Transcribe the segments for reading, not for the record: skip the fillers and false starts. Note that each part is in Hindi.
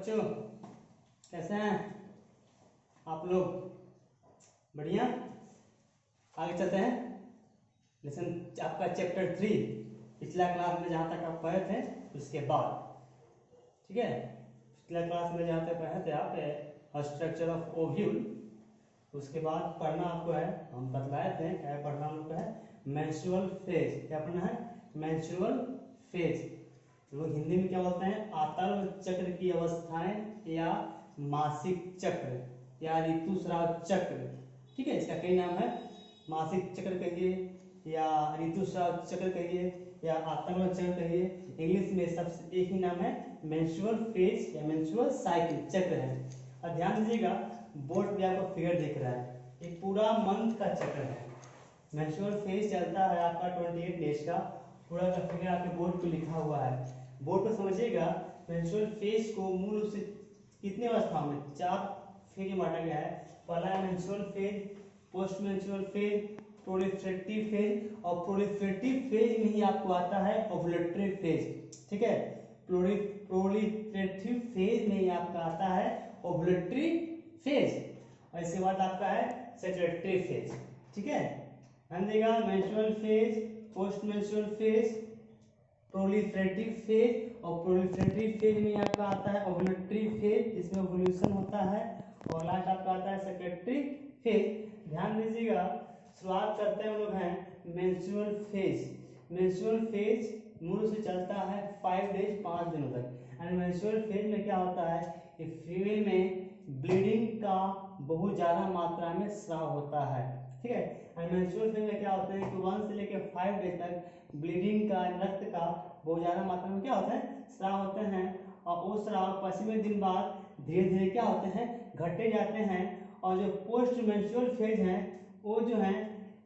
बच्चों, कैसे हैं आप लोग? बढ़िया। आगे चलते हैं। लेसन आपका चैप्टर 3 पिछला क्लास में जहाँ तक आप पढ़े थे उसके बाद, ठीक है। पिछला क्लास में जहाँ तक पढ़े थे आप स्ट्रक्चर ऑफ ओव्यूल, उसके बाद पढ़ना आपको है, हम बतलाए थे क्या पढ़ना हम लोग का है, मेंस्ट्रुअल फेज। क्या पढ़ना है? Menstrual phase. लोग हिंदी में क्या बोलते हैं? आतंव चक्र की अवस्थाएं या मासिक चक्र या ऋतुस्राव चक्र, ठीक है। इसका कई नाम है, मासिक चक्र कहिए या ऋतुस्राव चक्र कहिए या आतंव चक्र कहिए। इंग्लिश में सबसे एक ही नाम है, मेंस्ट्रुअल फेज या मेंस्ट्रुअल साइकिल चक्र है। और ध्यान दीजिएगा, बोर्ड पे आपको फिगर दिख रहा है, एक पूरा मंथ का चक्र है। मेंस्ट्रुअल फेज चलता है आपका 28 डेज का, पूरा का फिगर आपके बोर्ड पे लिखा हुआ है। बोर्ड पर समझिएगा, मेंस्ट्रुअल फेज को मूल रूप से कितने अवस्थाओं में 4 फेज में बांटा गया है। पहला है menstrual phase, post menstrual phase, proliferative phase, और प्रोलिफरेटिव फेज में ही आपको आता है ओव्यूलेटरी फेज, ठीक है। प्रोलिफरेटिव फेज में ही आपका आता है ओव्यूलेटरी फेज, और इसके बाद आपका है सेक्रेटरी फेज, ठीक है। ध्यान देगा, menstrual phase, post menstrual phase, proliferative phase, और प्रोलिफरेटिव फेज में आपका आता है ओव्यूलेटरी फेज, जिसमें ओव्यूलेशन होता है, और लास्ट आपका आता है सेक्रेटरी फेज। ध्यान दीजिएगा, शुरुआत करते हैं हम लोग हैं मेंस्ट्रुअल फेज। मेंस्ट्रुअल फेज मूल से चलता है 5 डेज 5 दिनों तक। एंड मेंस्ट्रुअल फेज में क्या होता है कि फीमेल में ब्लीडिंग का बहुत ज़्यादा मात्रा में स्राव होता है, ठीक है। एंड मेंस्ट्रुअल फेज में क्या होता है कि 1 से लेकर 5 डेज तक ब्लीडिंग का, रक्त का बहुत ज़्यादा मात्रा में क्या होता है, स्राव होते हैं। और वो स्राव 25वें दिन बाद धीरे धीरे क्या होते हैं, घटते जाते हैं। और जो पोस्ट मेंस्ट्रुअल फेज है वो जो है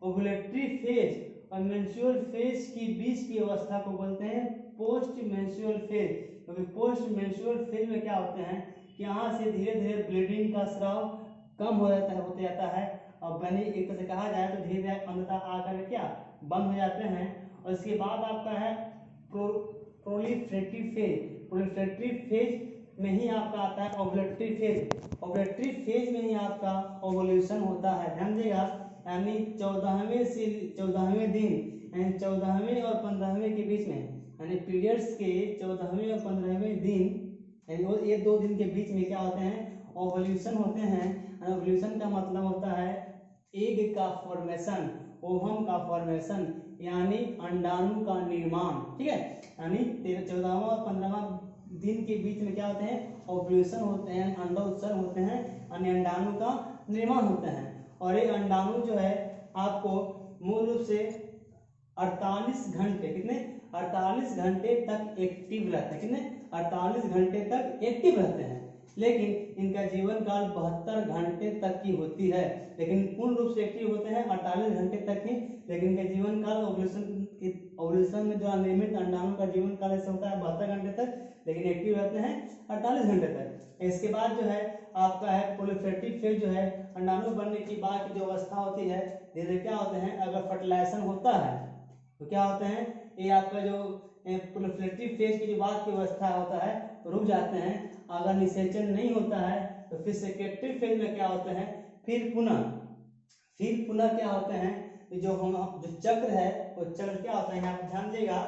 ओव्यूलेटरी फेज और मेंस्ट्रुअल फेज की बीच की अवस्था को बोलते हैं पोस्ट मेंस्ट्रुअल फेज। क्योंकि पोस्ट मेंस्ट्रुअल फेज में क्या होते हैं कि यहाँ से धीरे धीरे ब्लीडिंग का स्राव कम हो जाता है, होते जाता है, और बनी एक तरह से कहा जाए तो धीरे धीरे अंततः आकर क्या बंद हो जाते हैं। और इसके बाद आपका है प्रोलिफरेटिव फेज। प्रोलिफरेटिव फेज में ही आपका आता है ओव्यूलेटरी फेज। ओव्यूलेटरी फेज में ही आपका ओव्यूलेशन होता है। ध्यान देगा, यानी 14वें दिन यानी 14वें और 15वें के बीच में, यानी पीरियड्स के 14वें और 15वें दिन, यानी ये 2 दिन के बीच में क्या होते हैं, ओव्यूलेशन होते हैं। ओव्यूलेशन का मतलब होता है एग का फॉर्मेशन, ओवम का फॉर्मेशन, यानी अंडाणु का निर्माण, ठीक है। यानी 14वां और 15वां दिन के बीच में क्या होते हैं, ओव्यूलेशन होते हैं, अंडोत्सर्ग होते हैं, यानी अंडाणु का निर्माण होते हैं। और ये अंडाणु जो है आपको मूल रूप से 48 घंटे, कितने 48 घंटे तक एक्टिव रहते हैं। कितने 48 घंटे तक एक्टिव रहते हैं, लेकिन इनका जीवन काल 72 घंटे तक की होती है। लेकिन पूर्ण रूप से एक्टिव होते हैं 48 घंटे तक ही, लेकिन इनका जीवन काल ओव्यूलेशन में जो अनियमित अंडाणु का जीवन काल ऐसे होता है 72 घंटे तक, लेकिन एक्टिव रहते हैं 48 घंटे तक। इसके बाद जो है आपका है प्रोलिफरेटिव फेज, जो है अंडाणु बनने की बाद की जो अवस्था होती है, धीरे क्या होते हैं, अगर फर्टिलाइजेशन होता है तो क्या होते हैं, ये आपका जो प्रोलिफरेटिव फेज की जो बाद की अवस्था होता है रुक जाते हैं। अगर निषेचन नहीं होता है तो फिर सेक्रेटरी फेज में क्या होते हैं, फिर पुनः क्या होते हैं, जो चक्र है वो चक्र क्या होता है, यहाँ पर ध्यान देगा,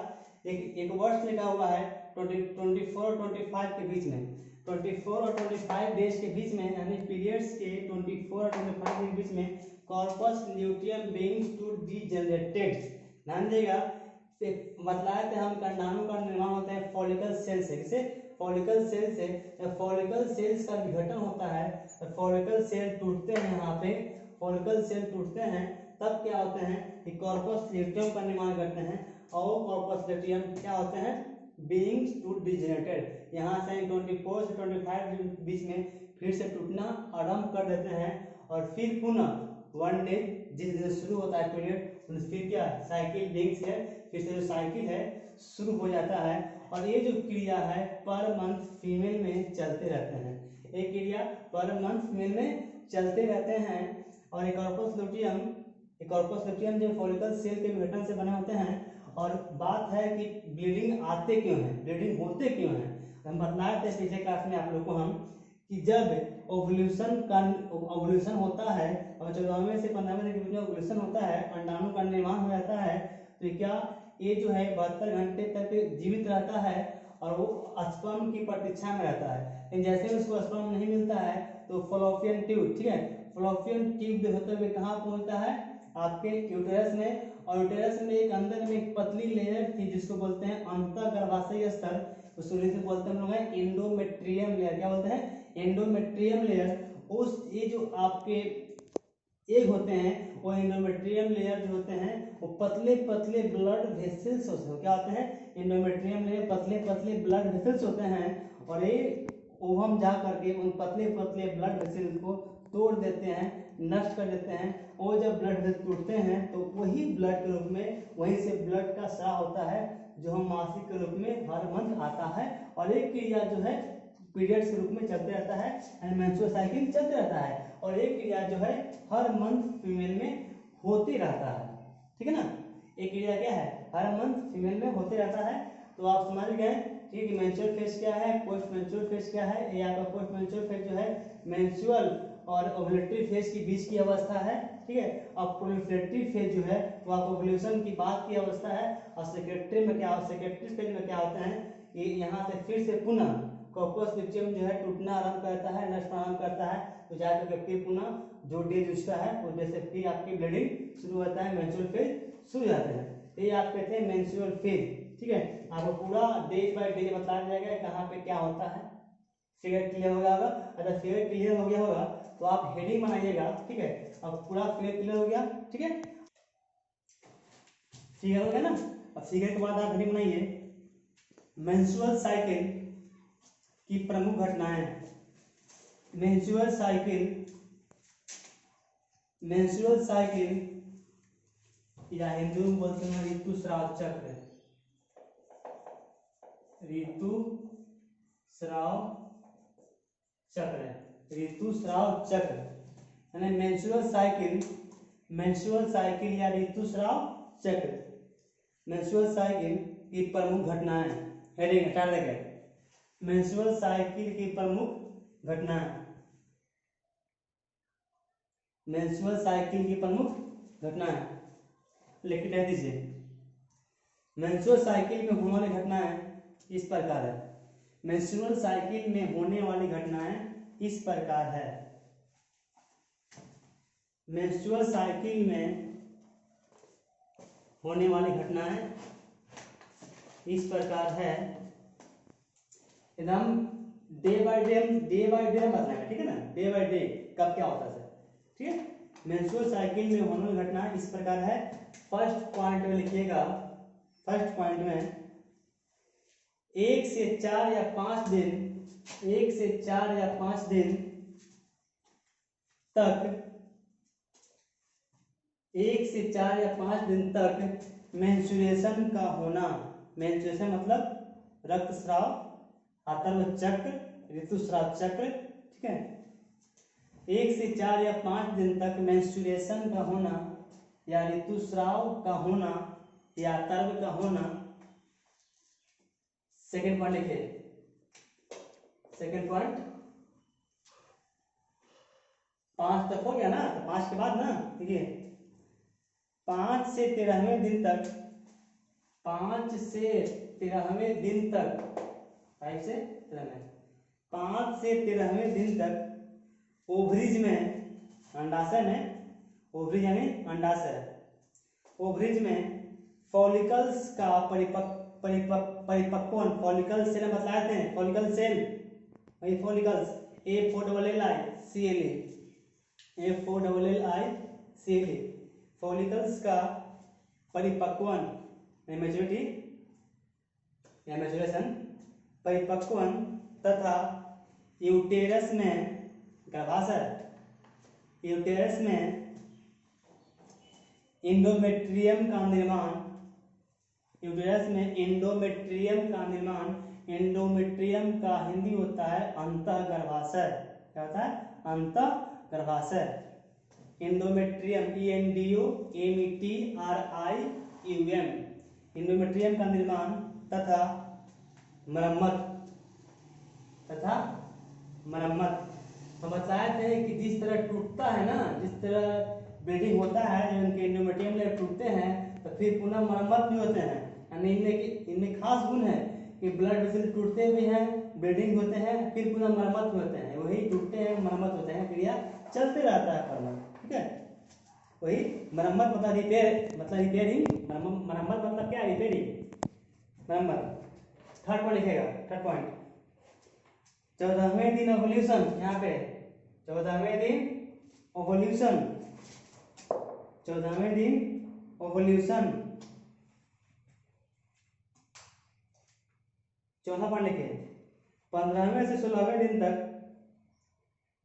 एक वर्ष लिखा हुआ है 24 और 25 के बीच में, 24 और 25 डेज के बीच में, यानी पीरियड्स के 24 और 25 के बीच में corpus luteum beings to degenerated. ध्यान देगा, बतलाए थे हम अंडाणु का निर्माण होता है फॉलिकल सेल से। किसे? फॉलिकल सेल से। जब फॉलिकल सेल्स का विघटन होता है तो फॉलिकल सेल टूटते हैं, यहाँ पे फॉलिकल सेल टूटते हैं, तब क्या होते हैं कि कॉर्पस ल्यूटियम का निर्माण करते हैं, और वो कॉर्पस ल्यूटियम क्या होते हैं, बीइंग्स टू डीजेनरेटेड। यहाँ से 24 से 25 के बीच में फिर से टूटना आरंभ कर देते हैं, और फिर पुनः 1 डे जिस दिन शुरू होता है पीरियड, फिर क्या साइकिल बिगिंस है, फिर से जो साइकिल है शुरू हो जाता है। और ये जो क्रिया है पर मंथ फीमेल में चलते रहते हैं, ये क्रिया पर मंथ फीमेल में चलते रहते हैं। और एक कॉर्पस लुटियम जो फॉलिकल सेल के विघटन से बने होते हैं। और बात है कि ब्लीडिंग आते क्यों हैं, ब्लीडिंग होते क्यों हैं, हम बतलाए थे पिछले क्लास में आप लोग को हम कि जब ओवल्यूशन होता है और 14वें से 15वें दिन के बीच में ओवल्यूशन होता है, अंडाणु का निर्माण हो जाता है, तो क्या ये जो है 72 घंटे तक जीवित रहता है और वो स्पर्म की प्रतीक्षा में रहता है। लेकिन जैसे उसको स्पर्म नहीं मिलता है तो फॉलोपियन ट्यूब, ठीक है, फॉलोपियन ट्यूब होते हुए कहाँ पहुंचता है, आपके यूटेरस में। और यूटेरस में एक अंदर में एक पतली लेयर थी जिसको बोलते हैं अंतःगर्भाशय स्तर, उसको इंग्लिश में बोलते हैं हम लोग एंडोमेट्रियम लेयर। क्या बोलते हैं, एंडोमेट्रियम लेयर। उस ये जो आपके एग होते हैं वो एंडोमेट्रियम लेयर जो होते हैं वो पतले पतले ब्लड वेसल्स होते हैं। क्या होते हैं, एंडोमेट्रियम लेयर पतले पतले ब्लड वेसल्स होते हैं और ये ओवम जा करके उन पतले पतले ब्लड वेसल्स को तोड़ देते हैं, नष्ट कर देते हैं। और जब ब्लड वेसल टूटते हैं तो वही ब्लड के रूप में वहीं से ब्लड का स्राव होता है जो हम मासिक के रूप में हर मंथ आता है। और एक क्रिया जो है पीरियड्स के रूप में चलते रहता है एंड मेंस्ट्रुअल साइकिल चलते रहता है। और एक क्रिया जो है हर मंथ फीमेल में होते रहता है, ठीक है ना। एक क्रिया क्या है, हर मंथ फीमेल में होते रहता है। तो आप समझ गए, ठीक है, मेंस्ट्रुअल फेज क्या है, पोस्ट मेंस्ट्रुअल फेज क्या है। ये आपका पोस्ट मेंस्ट्रुअल फेज जो है मेंस्ट्रुअल और ओवुलेटरी फेज के बीच की अवस्था है, ठीक है। और प्रोलिफरेटरी फेज जो है वो आपको ओवुलेशन की बाद की अवस्था है। और सेक्रेटरी में क्या, सेक्रेटरी फेज में क्या होता है, ये यहाँ से फिर से पुनः कॉर्पस लिटियम जो है टूटना आरंभ करता है, नष्ट आरंभ करता है, तो जाकर के फिर पुनः जो डेज उसका है वो जैसे फिर आपकी ब्लीडिंग शुरू होता है, मेंस्ट्रुअल फेज शुरू जाते हैं। ये आप कहते हैं मेंस्ट्रुअल फेज, ठीक है। आपको पूरा डे बाय डे बताया जाएगा कहाँ पे क्या होता है। फिगर क्लियर हो गया होगा। अगर फिगर क्लियर हो गया होगा तो आप हेडिंग बनाइएगा, ठीक है। अब पूरा फिगर क्लियर हो गया, ठीक है, फिगर हो गया ना। अब फिगर के बाद आप हेडिंग बनाइए, मेंस्ट्रुअल साइकिल की प्रमुख घटनाएं। मेंस्ट्रुअल साइकिल या हिंदू में बोलते हैं ऋतुस्राव चक्र, ऋतुस्राव चक्र यानी मेंस्ट्रुअल साइकिल या ऋतुस्राव चक्र, मेंस्ट्रुअल साइकिल की प्रमुख घटनाएं। हेडिंग हटा देंगे, मेंस्ट्रुअल साइकिल की प्रमुख घटनाएं, मेंस्ट्रुअल साइकिल की प्रमुख घटनाएं लिख के दीजिए। मेंस्ट्रुअल साइकिल में होने वाली घटनाएं इस प्रकार है। मेंस्ट्रुअल साइकिल में होने वाली घटनाएं इस प्रकार है। मेंस्ट्रुअल साइकिल में होने वाली घटनाएं इस प्रकार है। एकदम डे बाय डे बताएंगे, ठीक है ना, डे बाय डे कब क्या होता है, ठीक है। मेंस्ट्रुअल साइकिल में होने वाली घटना इस प्रकार है। फर्स्ट पॉइंट में लिखिएगा, फर्स्ट पॉइंट में 1 से 4 या 5 दिन तक 1 से 4 या 5 दिन तक मेंस्ट्रुएशन का होना। मेंस्ट्रुएशन मतलब रक्तस्राव, आतर्व चक्र, ऋतुस्राव चक्र, ठीक है। 1 से 4 या 5 दिन तक मेंस्ट्रुएशन का होना या ऋतुस्राव का होना या आतर्व का होना। सेकंड पॉइंट लिखिए, सेकंड पॉइंट 5 तक हो गया ना, तो 5 के बाद ना देखिए 5 से 13वें दिन तक, 5 से 13वें दिन तक, 5 से 13वें दिन तक ओवरीज में, अंडाशय में, ओवरीज यानी अंडाशय, ओवरीज में फॉलिकल्स का परिपक्वन, फॉलिकल सेल बतलाए थे, फॉलिकल सेल वही फॉलिकल्स F4LLICLA फॉलिकल्स का परिपक्वन मैच्योरिटी या मैच्योरेशन, परिपक्वन तथा यूटेरस में गर्भाशय, यूटेरस में एंडोमेट्रियम का निर्माण, यूटेरस में एंडोमेट्रियम का निर्माण। एंडोमेट्रियम का हिंदी होता है अंतःगर्भाशय। क्या होता है, अंतःगर्भाशय। एंडोमेट्रियम ENDOMETRIUM, एंडोमेट्रियम का निर्माण तथा मरम्मत, तथा मरम्मत। हम बताए थे कि जिस तरह टूटता है ना, जिस तरह ब्लीडिंग होता है, जो इनके एंडोमेट्रियम लेयर टूटते हैं तो फिर पुनः मरम्मत भी होते हैं। यानी इनमें खास गुण है कि ब्लड वेसल टूटते भी हैं, ब्लीडिंग होते हैं, फिर पुनः मरम्मत भी होते हैं। वही टूटते हैं, मरम्मत होते हैं, क्रिया चलते रहता है परमानेंट। ठीक है, वही मरम्मत मतलब रिपेयर, मतलब रिपेयरिंग, मरम्मत मतलब क्या, रिपेयरिंग, मरम्मत। थर्ड पॉइंट लिखेगा, थर्ड पॉइंट 14वें दिन ओवोल्यूशन। यहाँ पे 14वें दिन ओवोल्यूशन, 14वें दिन ओवोल्यूशन। चौथा पॉइंट लिखे 15वें से 16वें दिन तक,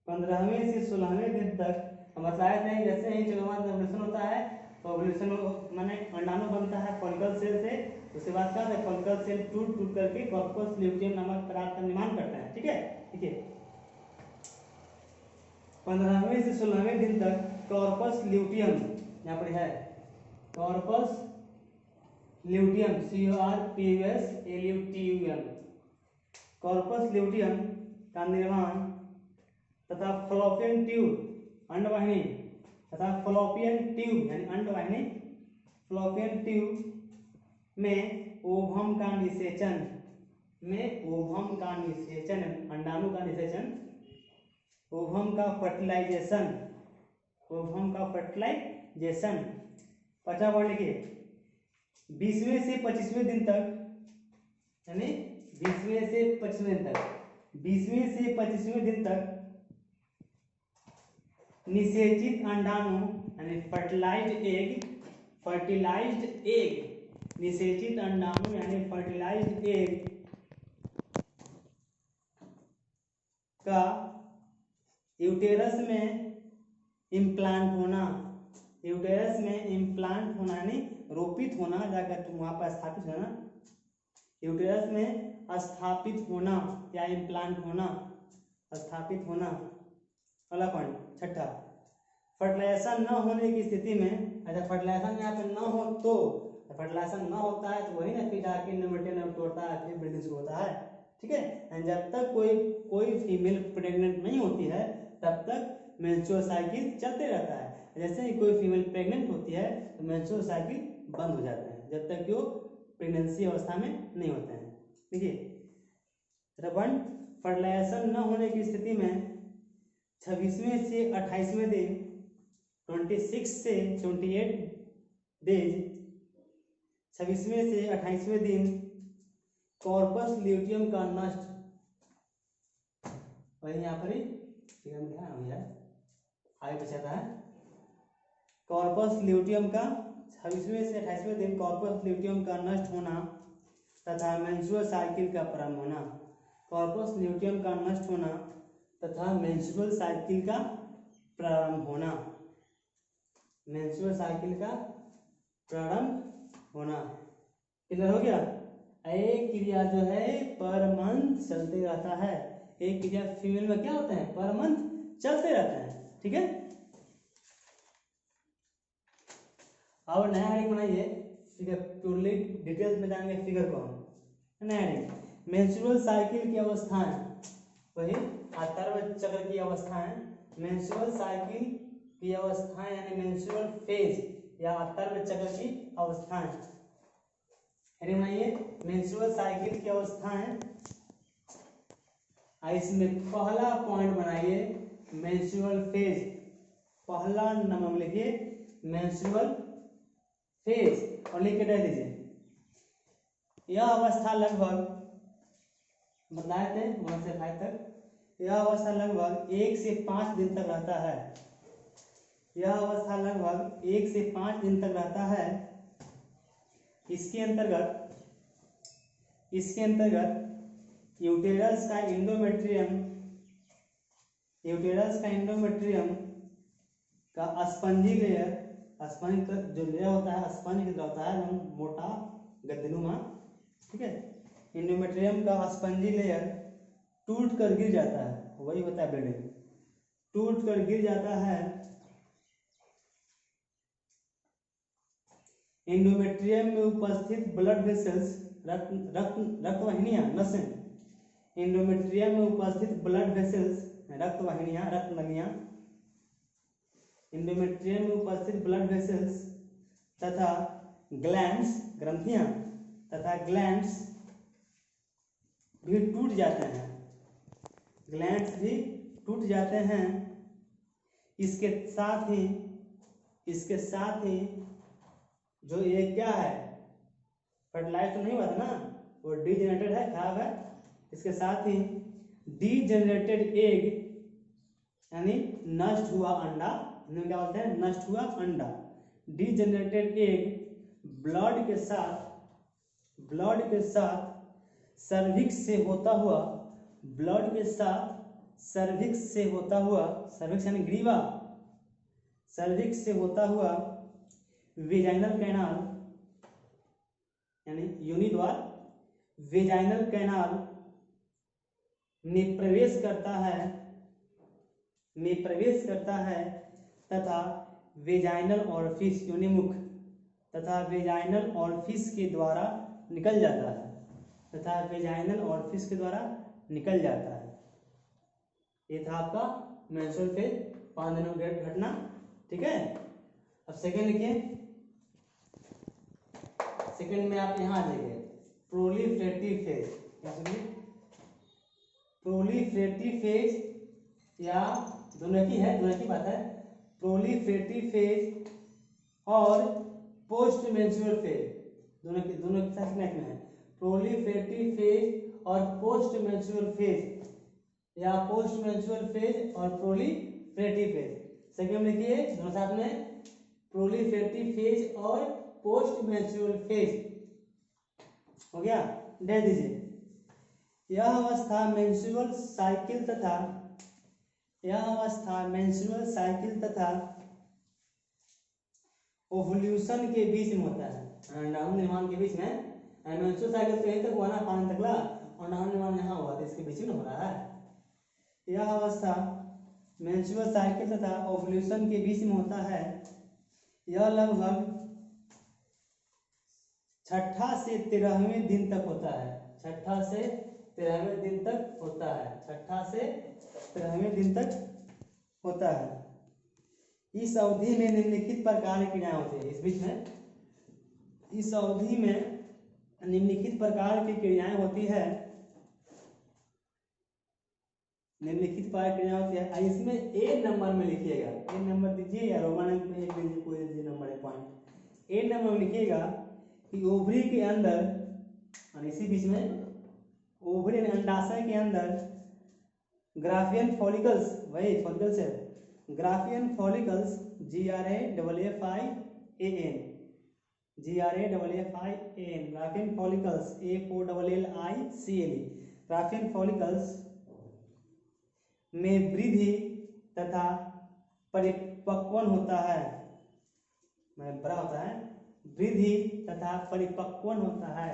15वें से 16वें दिन तक हम बताए थे जैसे ही 14वां दिन ओवोल्यूशन होता है तो ओवोल्यूशन माने अंडाणु बनता है फॉलिकल सेल से। उसके बाद क्या होता है, फॉलिकल सेल टूट करके कॉर्पस ल्यूटियम नामक पदार्थ का निर्माण करता है। ठीक है, देखिए 15वें से 16वें दिन तक कॉर्पस ल्यूटियम, यहाँ पर है corpus luteum, CORPUSLUTUM, corpus luteum का निर्माण तथा फ्लोपियन ट्यूब अंडवाहिनी तथा फ्लोपियन ट्यूब यानी अंडवाहिनी, फ्लोपियन ट्यूब में ओवम का निषेचन, में ओवम का निषेचन, अंडाणु का निषेचन, ओवम का फर्टिलाइजेशन, ओवम का फर्टिलाइजेशन। 50 पॉइंट लिखिए 20वें से 25वें दिन तक, यानी 20वें से 25वें दिन तक, 20वें से 25वें दिन तक निषेचित अंडाणु यानी फर्टिलाइज्ड एग, फर्टिलाइज्ड एग, निषेचित अंडाणु यानी फर्टिलाइज्ड एग का यूटेरस में इम्प्लांट होना, यूटेरस में इम्प्लांट होना यानी रोपित होना, जाकर वहां पर स्थापित होना, यूटेरस में स्थापित होना या इम्प्लांट होना, स्थापित होना। अगला पॉइंट छठा, फर्टिलाइजेशन न होने की स्थिति में, अच्छा फर्टिलाइजेशन यहाँ पे न हो तो, फर्टिलाइजेशन न होता है तो वही ना फिर जाके एंडोमेट्रियम तोड़ता है, फिर ब्लीडिंग शुरू होता है। ठीक है, जब तक कोई फीमेल प्रेग्नेंट नहीं होती है तब तक मेंस्ट्रुअल साइकिल चलते रहता है। जैसे ही कोई फीमेल प्रेग्नेंट होती है तो मेंस्ट्रुअल साइकिल बंद हो जाते हैं, जब तक कि वो प्रेगनेंसी अवस्था में नहीं होते हैं। देखिए रबन, फर्टिलाइजेशन न होने की स्थिति में 26वें से 28वें दिन, 26 से 28 डेज, 26वें से 28वें दिन कॉर्पस ल्यूटियम का नष्ट, वही यहाँ पर ही आगे बचाता है, कॉर्पस ल्यूटियम का 26वें से 28वें दिन कॉर्पस ल्यूटियम का नष्ट होना तथा मेंस्ट्रुअल साइकिल का प्रारंभ होना, कॉर्पस ल्यूटियम का नष्ट होना तथा मेंस्ट्रुअल साइकिल का प्रारंभ होना, मेंस्ट्रुअल साइकिल का प्रारंभ होना। क्लियर हो गया। एक क्रिया जो है पर मंथ चलते रहता है, एक क्रिया फीमेल में क्या होता है, पर मंथ चलते रहता है। ठीक है, अब नया हेडिंग बनाइए, फिगर प्योरली डिटेल्स में जाएंगे फिगर को हम। नया हेडिंग मेंस्ट्रुअल साइकिल की अवस्थाएं, वही अथर्व चक्र की अवस्थाएं, मेंस्ट्रुअल साइकिल की अवस्थाएं यानी मेंस्ट्रुअल फेज या अथर्व चक्र की अवस्थाएं। हेडिंग बनाइए मेंस्ट्रुअल साइकिल की अवस्थाएं। इसमें पहला पॉइंट बनाइए मेंस्ट्रुअल फेज, पहला नंबर लिखिए मेंस्ट्रुअल फेज और लिख के दे दीजिए। यह अवस्था लगभग बताए थे 1 से 5 तक, यह अवस्था लगभग 1 से 5 दिन तक रहता है, यह अवस्था लगभग 1 से 5 दिन तक रहता है। इसके अंतर्गत यूटेरस का एंडोमेट्रियम का स्पंजी लेयर, स्पंज जो लेयर होता है स्पंज की तरह होता है, एकदम मोटा गद्दनुमा। ठीक है, एंडोमेट्रियम का स्पंजी लेयर टूट कर गिर जाता है, वही होता है ब्लीडिंग, टूट कर गिर जाता है। एंडोमेट्रियम में उपस्थित ब्लड वेसल्स, रक्त वाहिनियां, नसें, इंडोमेट्रियम में उपस्थित ब्लड वेसल्स, रक्त वाहिनियां, रक्त नलियां, इंडोमेट्रियम में उपस्थित ब्लड वेसल्स तथा ग्लैंड्स, ग्रंथियां तथा ग्लैंड्स भी टूट जाते हैं, ग्लैंड्स भी टूट जाते हैं। इसके साथ ही जो ये क्या है, फर्टिलाइज तो नहीं हुआ था ना, वो डीजेनरेटेड है, खराब है। इसके साथ ही डीजेनरेटेड एग यानी नष्ट हुआ अंडा, इन्हें क्या बोलते हैं, नष्ट हुआ अंडा। डीजेनरेटेड एग ब्लड के साथ सर्विक्स से होता हुआ, ब्लड के साथ सर्विक्स से होता हुआ, सर्विक्स यानी ग्रीवा, सर्विक्स से होता हुआ वेजाइनल कैनाल यानी योनि द्वार, वेजाइनल कैनाल में प्रवेश करता है तथा वेजाइनल ऑरिफिस, योनिमुख तथा वेजाइनल ऑरिफिस के द्वारा निकल जाता है, ये था आपका मेंस्ट्रुअल फेज, 5 दिनों की घटना। ठीक है, अब सेकेंड लिखिए। सेकेंड में आप यहाँ आ जाइए, प्रोलिफरेटिव फेज। क्या सुनिए, प्रोलिफरेटिव फेज या दोनों की बात है। प्रोलिफरेटिव फेज और पोस्ट मेंस्ट्रुअल फेज दोनों के साथ में है। प्रोलिफरेटिव फेज और पोस्ट मेंस्ट्रुअल फेज या पोस्ट मेंस्ट्रुअल फेज और प्रोलिफरेटिव फेज। सेकेंड में लिखिए दोनों साथ में, प्रोलिफरेटिव फेज और पोस्ट मेंस्ट्रुअल फेज। हो गया, दे दीजिए। यह अवस्था मेंस्ट्रुअल साइकिल तथा ओवुलेशन के बीच में होता है, अंडाणु निर्माण के बीच में। मेंस्ट्रुअल साइकिल तो यहीं तक हुआ ना, 5 तकला, और अंडाणु निर्माण यहाँ हुआ, तो इसके बीच में हो रहा है। यह अवस्था मेंस्ट्रुअल साइकिल तथा ओवुलेशन के बीच में होता है। यह लगभग 6ठा से 13वें दिन तक होता है, 6ठा से 13वें दिन तक होता है, 6ठा से 13वें दिन तक होता है। इस अवधि में निम्नलिखित प्रकार की क्रियाएं होती है। इस बीच में, इस अवधि में निम्नलिखित प्रकार की क्रियाएं होती है, निम्नलिखित प्रकार की क्रियाएं होती है। इसमें ए नंबर में लिखिएगा, ए नंबर दीजिए या रोमन अंक में एक दीजिए, कोई दीजिए नंबर, एक पॉइंट। ए नंबर में लिखिएगा कि ओवरी के अंदर, और इसी बीच में ओवरी अंडाशय के अंदर ग्राफियन फॉलिकल्स, वही फॉलिकल्स है, Graafian follicles, GRAFFIAN, Graafian follicles, AFOLLICLE, Graafian follicles में वृद्धि तथा परिपक्वन होता है, बड़ा होता है, वृद्धि तथा परिपक्वन होता है,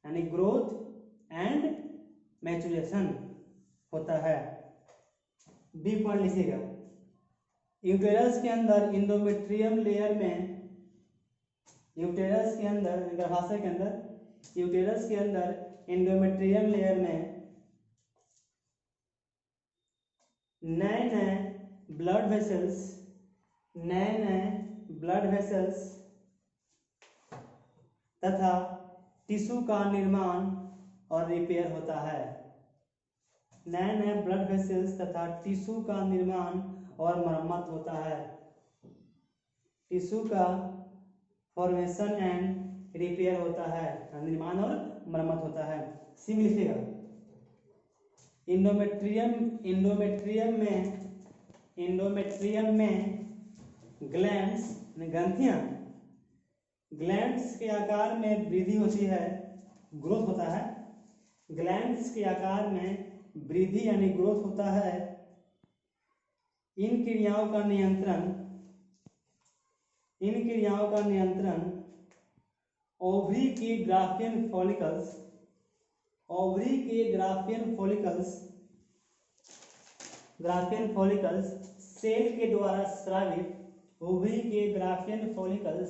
यानी ग्रोथ एंड मैचुरेशन होता है। बी पॉइंट लिखिएगा। यूटेरस के अंदर इंडोमेट्रियम लेयर में, यूटेरस के अंदर, गर्भाशय के अंदर, यूटेरस के अंदर इंडोमेट्रियम लेयर में नए ब्लड वेसल्स तथा टिश्यू का निर्माण और रिपेयर होता है। नए ब्लड वेसल्स तथा टिश्यू का निर्माण और मरम्मत होता है, टिश्यू का फॉर्मेशन एंड रिपेयर होता है, निर्माण और मरम्मत होता है। सी में लिखिएगा। इंडोमेट्रियम में ग्लैंड्स, ग्रंथियां, ग्लैंड्स के आकार में वृद्धि होती है, ग्रोथ होता है, ग्लैंड्स के आकार में वृद्धि यानी ग्रोथ होता है। इन क्रियाओं का नियंत्रण ओवरी के ग्राफियन फॉलिकल्स सेल के द्वारा स्रावित, ओवरी के ग्राफियन फॉलिकल्स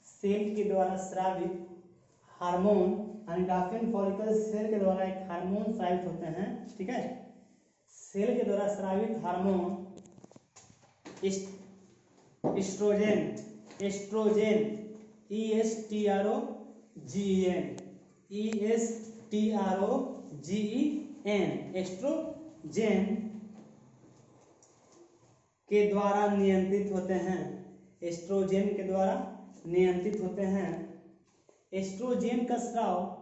सेल के द्वारा स्रावित हार्मोन यानी ग्राफिन फॉलिकल सेल के द्वारा एक हार्मोन स्रावित होते हैं, ठीक है। सेल के द्वारा स्रावित hormone oestrogen, oestrogen ESTROGEN oestrogen के द्वारा नियंत्रित होते हैं, एस्ट्रोजन के द्वारा नियंत्रित होते हैं। एस्ट्रोजन का स्राव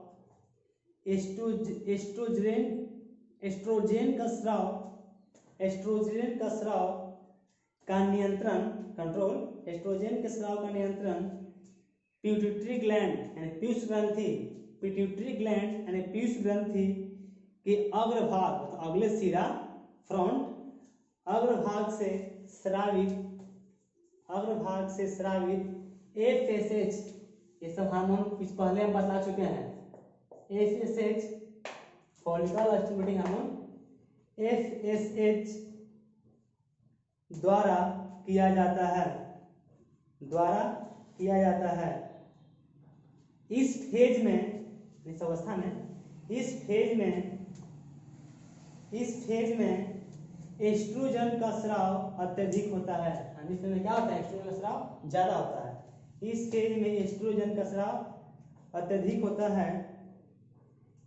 एस्ट्रोजन का स्राव का नियंत्रण कंट्रोल, एस्ट्रोजन के स्राव का नियंत्रण पिट्यूटरी ग्लैंड यानी पीयूष ग्रंथि, पिट्यूटरी ग्लैंड यानी पीयूष ग्रंथि के अग्रभाग मतलब अगले सिरा फ्रंट अग्रभाग से स्रावित FSH, ये सब हार्मोन कुछ पहले हम बता चुके हैं। FSH follicle stimulating hormone FSH द्वारा किया जाता है। इस फेज में, इस अवस्था में, इस फेज में एस्ट्रोजन का स्राव अत्यधिक होता है। इसमें क्या होता है, एस्ट्रोजन का स्राव ज्यादा होता है। इस फेज में एस्ट्रोजन का स्राव अत्यधिक होता है।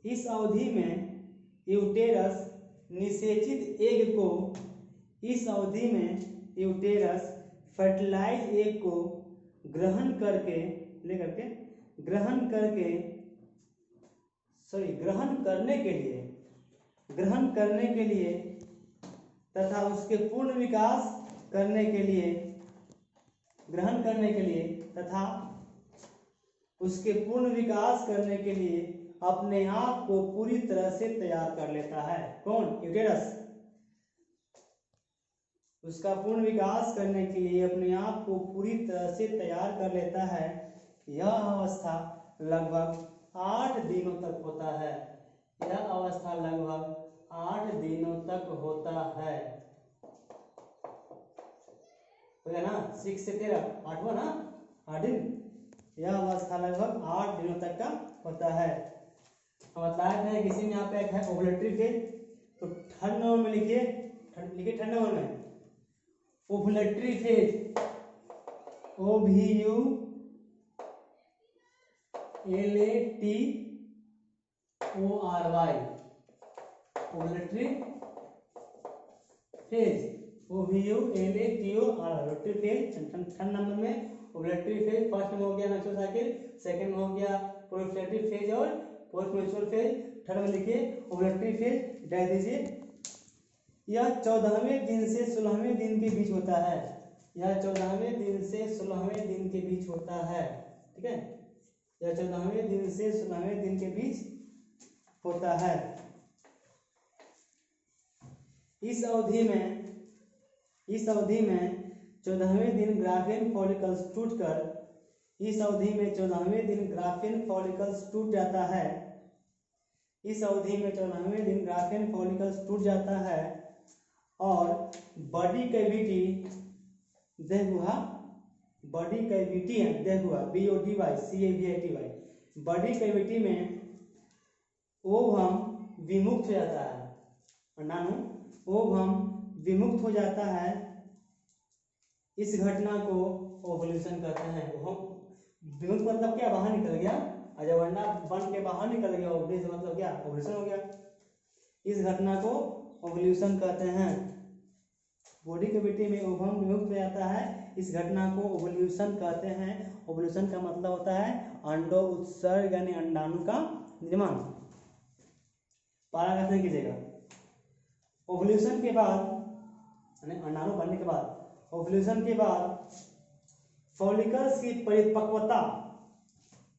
इस अवधि में यूटेरस निषेचित एग को, इस अवधि में यूटेरस फर्टिलाइज एग को ग्रहण करने के लिए तथा उसके पूर्ण विकास करने के लिए अपने आप को पूरी तरह से तैयार कर लेता है। कौन? यूटेरस। उसका पूर्ण विकास करने के लिए अपने आप को पूरी तरह से तैयार कर लेता है। यह अवस्था लगभग 8 दिनों तक होता है। हो गया ना, 6 से 13 8 हुआ ना, 8 दिन। यह अवस्था लगभग 8 दिनों तक का होता है। हम बताए थे किसी में यहाँ पे एक है ओवुलेटरी फेज, तो थर्ड नंबर में लिखिए, थर्ड नंबर में ovulatory phase, OVULATRY ovulatory phase, ovulatory phase. Third number में ओवुलेटरी फेज, फर्स्ट में हो गया मेंस्ट्रुअल साइकिल, सेकंड में हो गया प्रोलिफेरेटिव फेज और पोस्ट मेंस्ट्रुअल फेज, थर्ड में लिखिए ओवुलेटरी फेज, डाल दीजिए। यह 14वें दिन से 16वें दिन के बीच होता है। ठीक है, यह 14वें दिन से 16वें दिन के बीच होता है। इस अवधि में 14वें दिन ग्राफिन फॉलिकल्स टूट जाता है। और बॉडी कैविटी देहगुहा बॉडी कैविटी में ओवम विमुक्त हो जाता है, अंडाणु ओवम विमुक्त हो जाता है। इस घटना को ओवुलेशन कहते हैं। विमुक्त मतलब क्या, बाहर निकल गया, और जब अंडा बन के बाहर निकल गया ओवुलेशन मतलब क्या, ओवुलेशन हो गया। इस घटना को ओवुलेशन कहते हैं। बॉडी कैविटी में ओवम विमुक्त हो जाता है, इस घटना को ओवुलेशन कहते हैं। ओवुलेशन का मतलब होता है अंडो उत्सर्ग यानी अंडाणु का निर्माण। पारा कीजिएगा। ओवुलेशन के बाद यानी अंडाणु बनने के बाद, ओवुलेशन के बाद फॉलिकल्स की परिपक्वता,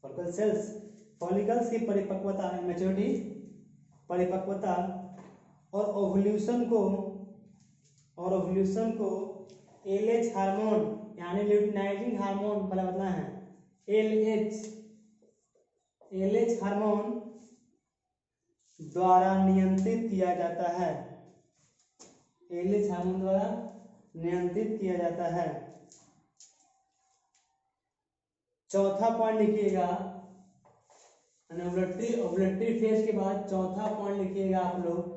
फॉलिकल्स की परिपक्वता मैच्योरिटी, परिपक्वता और ओवुलेशन को LH हार्मोन यानी ल्यूटिनाइजिंग हार्मोन पहले बताना है, LH हार्मोन द्वारा नियंत्रित किया जाता है। LH हार्मोन द्वारा नियंत्रित किया जाता है। चौथा पॉइंट लिखिएगा, ओवुलेटरी ओवुलेटरी फेज के बाद चौथा पॉइंट लिखिएगा आप लोग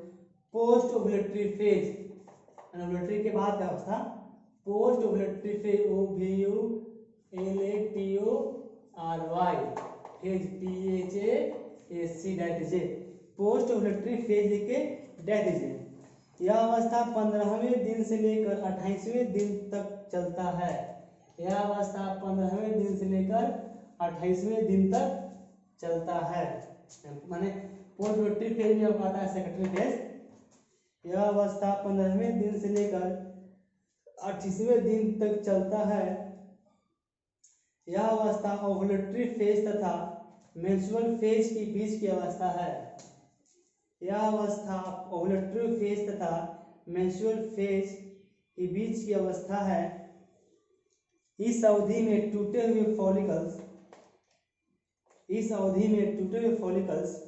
पोस्ट ओवुलेटरी फेज। ओवुलेटरी के बाद क्या होता post ovulatory phase, OVULATORY phase, PHASC डाल दीजिए। पोस्ट ओवुलेटरी फेज लिख के डाल दीजिए। यह अवस्था 15वें दिन से लेकर 28वें दिन तक चलता है। यह अवस्था 15वें दिन से लेकर 28वें दिन तक चलता है। माने पोस्ट ओवुलेटरी फेज में आता है सेकेंडरी फेज। यह अवस्था 15वें दिन से लेकर 28वें दिन तक चलता है। यह अवस्था ओवुलेटरी फेज तथा मेंस्ट्रुअल फेज के बीच की अवस्था है। यह अवस्था ओवुलेटरी फेज तथा मेंस्ट्रुअल फेज के बीच की अवस्था है। इस अवधि में टूटे हुए फॉलिकल्स इस अवधि में टूटे हुए फॉलिकल्स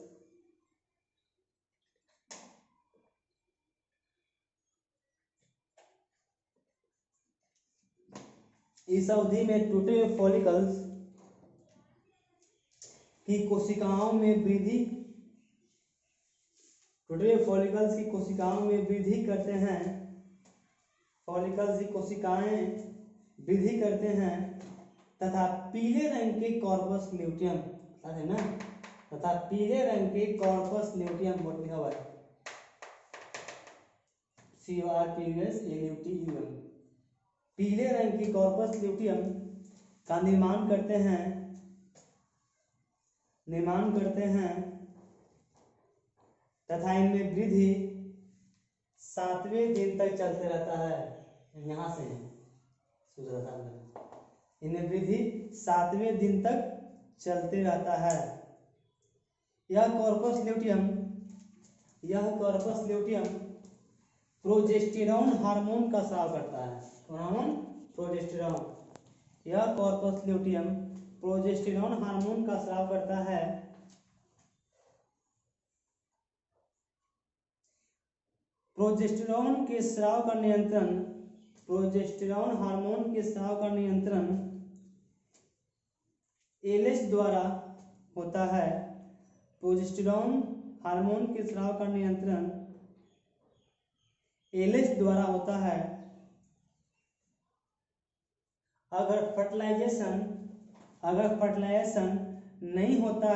इस अवधि में टूटे हुए फॉलिकल्स की कोशिकाओं में वृद्धि टूटे हुए फॉलिकल्स की कोशिकाओं में वृद्धि करते हैं। फॉलिकल्स की कोशिकाएं वृद्धि करते हैं तथा पीले रंग के कॉर्पस ल्यूटियम है ना, तथा पीले रंग के कॉर्पस ल्यूटियम बोर्ड लिखा हुआ है CORPUSLUTEUM, पीले रंग की कॉर्पस ल्यूटियम का निर्माण करते हैं तथा इनमें वृद्धि 7वें दिन तक चलते रहता है। यहाँ से इनमें वृद्धि 7वें दिन तक चलते रहता है। यह कॉर्पस ल्यूटियम प्रोजेस्टेरॉन हार्मोन का स्राव करता है। हार्मोन प्रोजेस्टेरॉन, यह कॉर्पस ल्यूटियम प्रोजेस्टेरॉन हार्मोन का स्राव करता है। प्रोजेस्टेरॉन हार्मोन के स्राव का नियंत्रण एलएच द्वारा होता है। प्रोजेस्टेरॉन हार्मोन के स्राव का नियंत्रण एलएच द्वारा होता है। अगर फर्टिलाइजेशन नहीं होता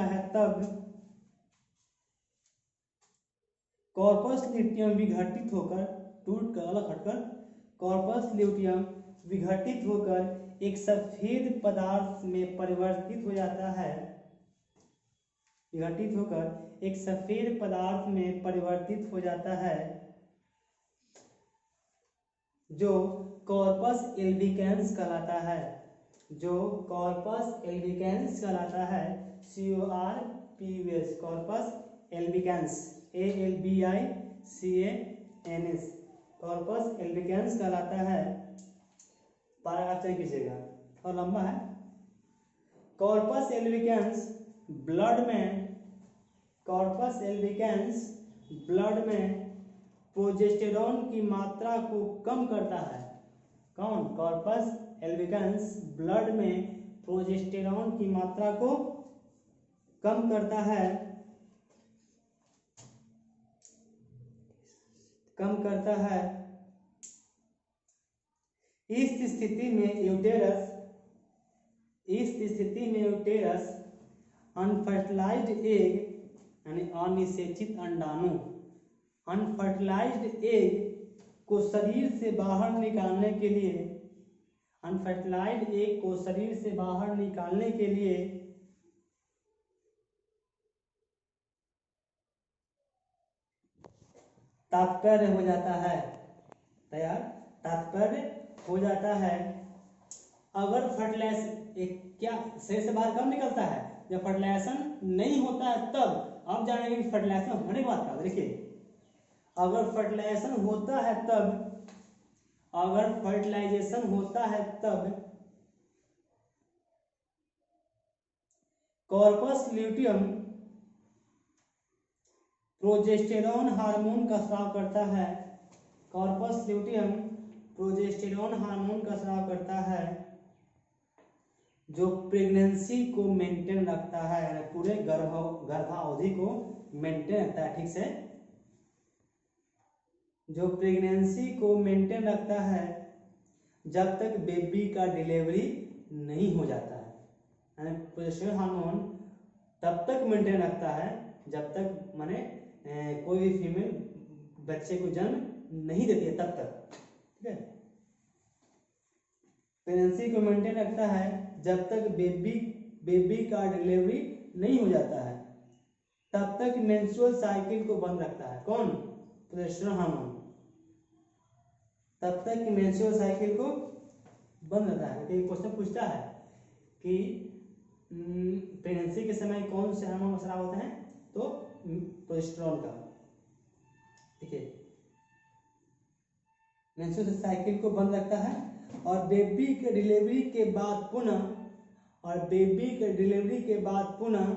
है तब कॉर्पस ल्यूटियम विघटित होकर कॉर्पस ल्यूटियम विघटित होकर एक सफेद पदार्थ में परिवर्तित हो जाता है। जो कॉर्पस एल्बिकेंस कहलाता है। CORPUS corpus albicans ALBICANS corpus albicans कहलाता है। पैराग्राफ चेक कीजिएगा और लंबा है। कॉर्पस एल्बिकेंस ब्लड में प्रोजेस्टेरॉन की मात्रा को कम करता है। कॉर्पस एल्बिकेंस ब्लड में प्रोजेस्टेरॉन की मात्रा को कम करता है। इस स्थिति में यूटेरस अनफर्टिलाइज्ड एग यानी अनिषेचित अंडाणु अनफर्टिलाइज्ड एग को शरीर से बाहर निकालने के लिए तात्पर्य हो जाता है। अगर फर्टिलाइजेशन क्या शरीर से बाहर कब निकलता है? जब फर्टिलाइजेशन नहीं होता है तब। अब जानेंगे कि फर्टिलाइजेशन होने के बाद क्या। देखिए, अगर फर्टिलाइजेशन होता है तब कॉर्पस ल्यूटियम प्रोजेस्टेरॉन हार्मोन का स्राव करता है। जो प्रेगनेंसी को मेंटेन रखता है, यानी पूरे गर्भावधि को मेंटेन रखता है, ठीक से, जो प्रेगनेंसी को मेंटेन रखता है जब तक बेबी का डिलीवरी नहीं हो जाता है, यानी प्रोजेस्टेरोन हार्मोन तब तक मेंटेन रखता है जब तक माने कोई भी फीमेल बच्चे को जन्म नहीं देती है तब तक, ठीक है। प्रेगनेंसी को मेंटेन रखता है जब तक बेबी का डिलीवरी नहीं हो जाता है, तब तक मेंस्ट्रुअल साइकिल को बंद रखता है। कौन? Progesterone hormone. तब तक मेंस्ट्रुअल साइकिल को बंद रहता है। तो क्वेश्चन पूछता है कि प्रेगनेंसी के समय कौन से हार्मोन का स्राव होता है? तो प्रोजेस्टेरोन का, ठीक है। मेंस्ट्रुअल साइकिल को बंद रखता है और बेबी के डिलीवरी के बाद पुनः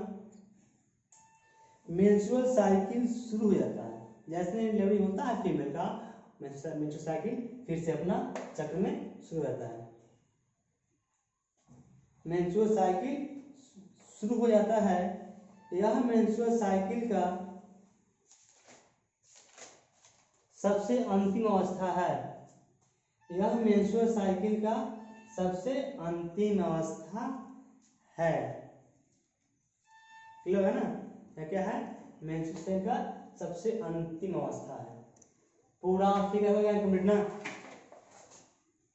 मेंस्ट्रुअल साइकिल शुरू हो जाता है। जैसे डिलीवरी होता है फीमेल का, मेंस्ट्रुअल साइकिल फिर से अपना चक्र में शुरू रहता है। मेंस्ट्रुअल साइकिल शुरू हो जाता है। यह मेंस्ट्रुअल साइकिल का सबसे अंतिम अवस्था है। यह मेंस्ट्रुअल साइकिल का सबसे अंतिम अवस्था है। क्लियर है ना? यह क्या है? मेंस्ट्रुअल साइकिल का सबसे अंतिम अवस्था है। पूरा फिगर हो गया कंप्लीट ना?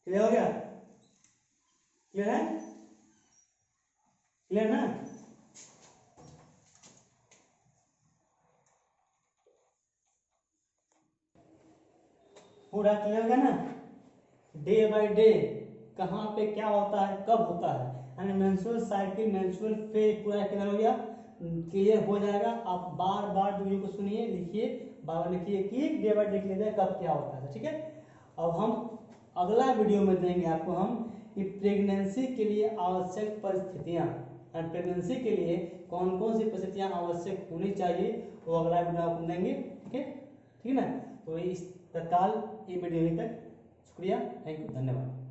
क्लियर हो गया? क्लियर है? क्लियर ना? पूरा क्लियर हो गया ना? डे बाय डे कहाँ पे क्या होता है, कब होता है, यानी मेंस्ट्रुअल साइकिल, मेंस्ट्रुअल फेज पूरा क्लियर हो गया, क्लियर हो जाएगा। आप बार बार वीडियो को सुनिए, लिखिए, बार बार लिखिए कि डे बाय डे क्लियर कब क्या होता है, ठीक है। अब हम अगला वीडियो में देंगे आपको हम कि प्रेगनेंसी के लिए आवश्यक परिस्थितियाँ, प्रेगनेंसी के लिए कौन कौन सी परिस्थितियाँ आवश्यक होनी चाहिए, वो अगला वीडियो आपको देंगे, ठीक है, ठीक है ना। तो इस तत्काल ये वीडियो तक शुक्रिया, थैंक यू, धन्यवाद।